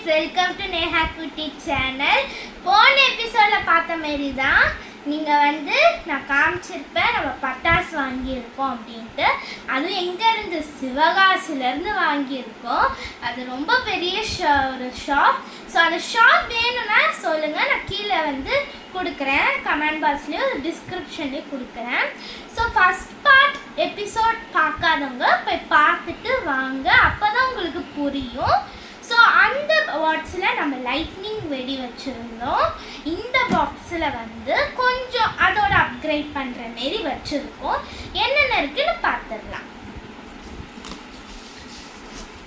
Welcome to Neha குட்டி channel. போன எபிசோட்ல பார்த்த மாரி தான் நீங்கள் நான் காமிச்சிருப்பேன் நம்ம பட்டாசு வாங்கியிருக்கோம் அப்படின்ட்டு. அதுவும் எங்கேருந்து, சிவகாசிலேருந்து வாங்கியிருக்கோம். அது ரொம்ப பெரிய ஒரு ஷாப். ஸோ அந்த ஷாப் வேணும்னா சொல்லுங்கள், நான் கீழே கொடுக்குறேன், கமெண்ட் பாக்ஸ்லேயும் டிஸ்கிரிப்ஷன்லேயும் கொடுக்குறேன். ஸோ ஃபஸ்ட் பார்ட் எபிசோட் பார்க்காதவங்க போய் பார்த்துட்டு வாங்க, அப்போ தான் உங்களுக்கு புரியும். ஸோ அந்த பாக்ஸில் நம்ம லைட்னிங் வெடி வச்சுருந்தோம். இந்த பாக்ஸில் கொஞ்சம் அதோட அப்கிரேட் பண்ணுற மாரி வச்சுருக்கோம். என்னென்ன இருக்குன்னு பார்த்துடலாம்.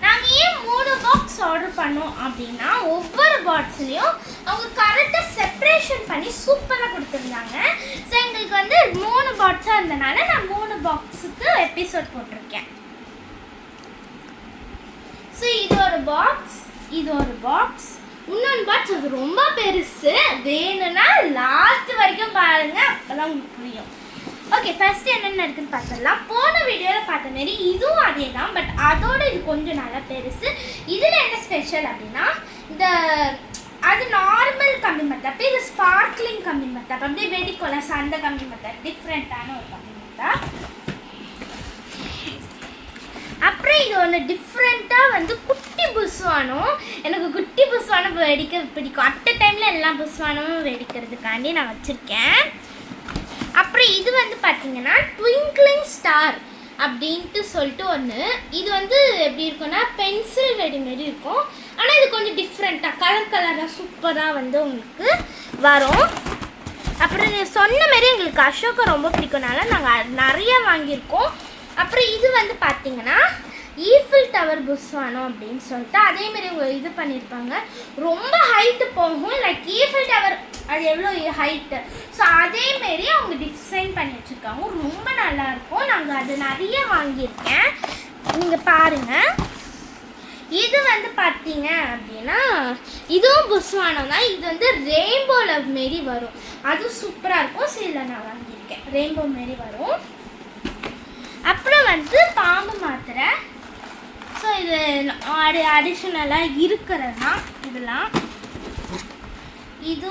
நாங்கள் ஏன் 3 பாக்ஸ் ஆர்டர் பண்ணோம் அப்படின்னா, ஒவ்வொரு பாக்ஸ்லேயும் அவங்க கரெக்டாக செப்ரேஷன் பண்ணி சூப்பராக கொடுத்துருந்தாங்க. ஸோ எங்களுக்கு 3 பாக்ஸாக இருந்தனால நான் 3 பாக்ஸுக்கு எபிசோட் போட்டிருக்கேன். ஸோ இது ஒரு பாக்ஸ், இது ஒரு பாக்ஸ், இன்னொன்று பாக்ஸ் அது ரொம்ப பெருசு. வேணும்னா லாஸ்ட் வரைக்கும் பாருங்க, அப்போதான் உங்களுக்கு புரியும். ஓகே, ஃபர்ஸ்ட் என்னென்ன இருக்குன்னு பார்த்துடலாம். போன வீடியோவில் பார்த்த மாரி இதுவும் அதே தான், பட் அதோட இது கொஞ்சம் நல்லா பெருசு. இதில் என்ன ஸ்பெஷல் அப்படின்னா, அது நார்மல் கம்பி மத்தாப்பு, இது ஸ்பார்க்லிங் கம்பி மத்தாப்பு, அப்படியே வெடிக்கொலை அந்த கம்பி மத்தாப்பு, டிஃப்ரெண்ட்டான ஒரு கம்பி மத்தாப்பு. அப்புறம் இது ஒன்று டிஃப்ரெண்ட்டாக குட்டி புஸ்வானம். எனக்கு குட்டி புஸ்வானம் வெடிக்க பிடிக்கும். அட் டைமில் எல்லா புஸ்வானமும் வெடிக்கிறதுக்காண்டி நான் வச்சுருக்கேன். அப்புறம் இது பார்த்தீங்கன்னா ட்விங்க்லிங் ஸ்டார் அப்படின்ட்டு சொல்லிட்டு ஒன்று. இது எப்படி இருக்குன்னா பென்சில் வெடி மாரி இருக்கும், ஆனால் இது கொஞ்சம் டிஃப்ரெண்ட்டாக கலர் கலராக சூப்பராக உங்களுக்கு வரும். அப்புறம் நீ சொன்ன மாரி எங்களுக்கு அசோகா ரொம்ப பிடிக்கும்னால நாங்கள் நிறையா வாங்கியிருக்கோம். அப்புறம் இது பார்த்தீங்கன்னா ஈஃபில் டவர் புஸ்வானம் அப்படின்னு சொல்லிட்டு அதேமாரி இவங்க இது பண்ணியிருப்பாங்க. ரொம்ப ஹைட்டு போகும், லைக் ஈஃபில் டவர் அது எவ்வளோ ஹைட்டு, ஸோ அதேமாரி அவங்க டிசைன் பண்ணி வச்சுருக்காங்க. ரொம்ப நல்லாயிருக்கும். நாங்கள் அது நிறைய வாங்கியிருக்கேன், நீங்கள் பாருங்கள். இது பார்த்தீங்க அப்படின்னா இதுவும் புஸ்வானம் தான். இது ரெயின்போவில் மாரி வரும், அதுவும் சூப்பராக இருக்கும். ஸோ இதில் நான் வாங்கியிருக்கேன், ரெயின்போ மாரி வரும். அப்புறம் பாம்பு மாத்திரை. ஸோ இது அடிஷ்னலாக இருக்கிறது தான் இதெல்லாம். இது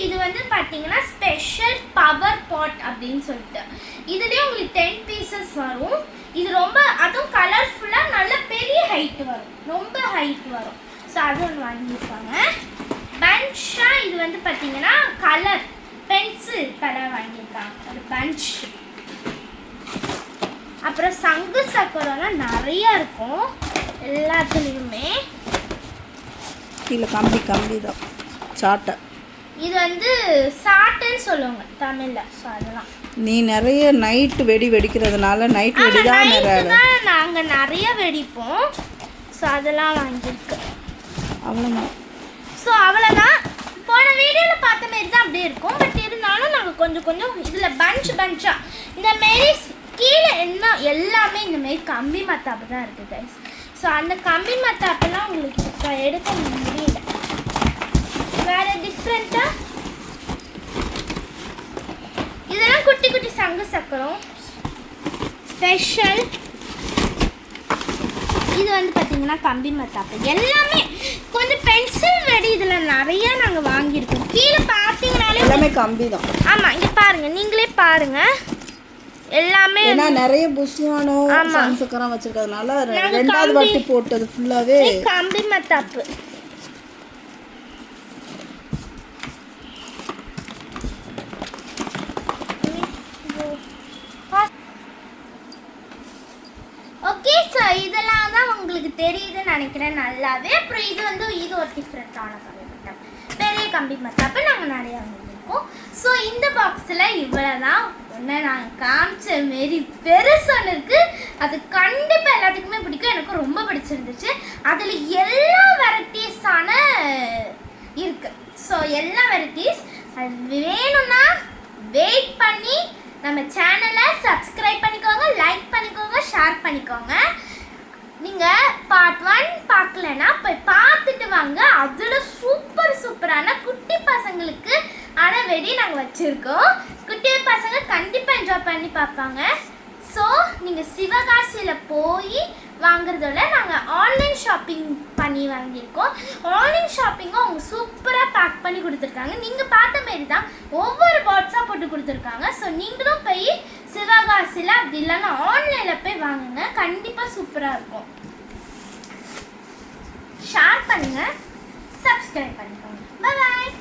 இது பார்த்தீங்கன்னா ஸ்பெஷல் பவர் பாட் அப்படின்னு சொல்லிட்டு இதுலேயே உங்களுக்கு 10 பீசஸ் வரும். இது ரொம்ப அதுவும் கலர்ஃபுல்லாக நல்ல பெரிய ஹைட்டு வரும், ரொம்ப ஹைட் வரும். ஸோ அது ஒன்று வாங்கியிருக்காங்க. பன்ச்சாக இது பார்த்தீங்கன்னா கலர் பென்சில் கலர் வாங்கியிருக்காங்க, ஒரு பஞ்ச். அப்புறம் சங்கு சக்கரம்லாம் நிறையா இருக்கும் எல்லாத்துலேயுமே. கீழே கம்பி கம்பி தான் சாட்டை. இது சாட்டைன்னு சொல்லுவாங்க தமிழில். ஸோ அதெல்லாம் நீ நிறைய நைட்டு வெடி வெடிக்கிறதுனால நைட் வெடி தான் நாங்கள் நிறைய வெடிப்போம். ஸோ அதெல்லாம் வாங்கியிருக்கு, அவ்வளோதான். ஸோ அவ்வளோதான். போன வீடியோவில் பார்த்த மாரி தான் அப்படியே இருக்கும், பட் இருந்தாலும் நாங்கள் கொஞ்சம் கொஞ்சம் இதில் பஞ்சாக இந்த மாரி கீழே என்ன எல்லாமே இந்தமாரி கம்பி மத்தாப்பு தான் இருக்குது கைஸ். ஸோ அந்த கம்பி மத்தாப்பெல்லாம் உங்களுக்கு இப்போ எடுக்க முடியல. வேறு டிஃப்ரெண்ட்டாக இதெல்லாம் குட்டி குட்டி சங்கு சக்கரம் ஸ்பெஷல். இது பார்த்தீங்கன்னா கம்பி மத்தாப்பு. எல்லாமே கொஞ்சம் பென்சில் வெடி இதில் நிறையா நாங்கள் வாங்கியிருக்கோம். கீழே பார்த்தீங்கனாலே எல்லாமே கம்பி தான். ஆமாம், இங்கே பாருங்கள், நீங்களே பாருங்கள், எல்லாமே நிறைய புஸ்வானம் சக்கரம் வச்சிருக்கிறதுனால ரெண்டாவது வாட்டி போட்டது ஃபுல்லாவே கம்பி மத்தாப்பு. ஓகே, ஸோ இதெல்லாம் தான் உங்களுக்கு தெரியுதுன்னு நினைக்கிறேன் நல்லாவே. அப்புறம் இது ஒரு டிஃப்ரெண்ட்டான கம்பி மத்தாப்பு, பெரிய கம்பி மத்தாப்பு நாங்கள் நிறையா வாங்கியிருக்கோம். ஸோ இந்த பாக்ஸில் இவ்வளோ தான். ஒன்று நாங்கள் காமிச்ச மாரி பெருசு ஒன்று இருக்குது, அது கண்டிப்பாக எல்லாத்துக்குமே பிடிக்கும். எனக்கு ரொம்ப பிடிச்சிருந்துச்சு. அதில் எல்லா வெரைட்டிஸான இருக்குது. ஸோ எல்லா வெரைட்டிஸ் அது வேணும்னா வெயிட் பண்ணி நம்ம சேனலை சப்ஸ்கிரைப் பண்ணிக்கோங்க, லைக் பண்ணிக்கோங்க, ஷேர் பண்ணிக்கோங்க. நீங்கள் பார்ட் 1 பார்க்கலன்னா போய் பார்த்துட்டு வாங்க. அதில் சூப்பரான குட்டி பசங்களுக்கு ஆனால் வெடி நாங்கள் வச்சுருக்கோம். குட்டி பசங்க கண்டிப்பாக என்ஜாய் பண்ணி பார்ப்பாங்க. ஸோ நீங்கள் சிவகாசியில் போய் வாங்குறதோட நாங்கள் ஆன்லைன் ஷாப்பிங் பண்ணி வாங்கியிருக்கோம். ஆன்லைன் ஷாப்பிங்கும் அவங்க சூப்பராக பேக் பண்ணி கொடுத்துருக்காங்க. நீங்கள் பார்த்த மாரி தான் ஒவ்வொரு பாட்ஸாக போட்டு கொடுத்துருக்காங்க. ஸோ நீங்களும் போய் சிவகாசியில் அப்படி இல்லைன்னா ஆன்லைனில் போய் வாங்குங்க, கண்டிப்பாக சூப்பராக இருக்கும். ஷேர் பண்ணுங்கள், சப்ஸ்கிரைப் பண்ணிக்கோங்க. பாய்.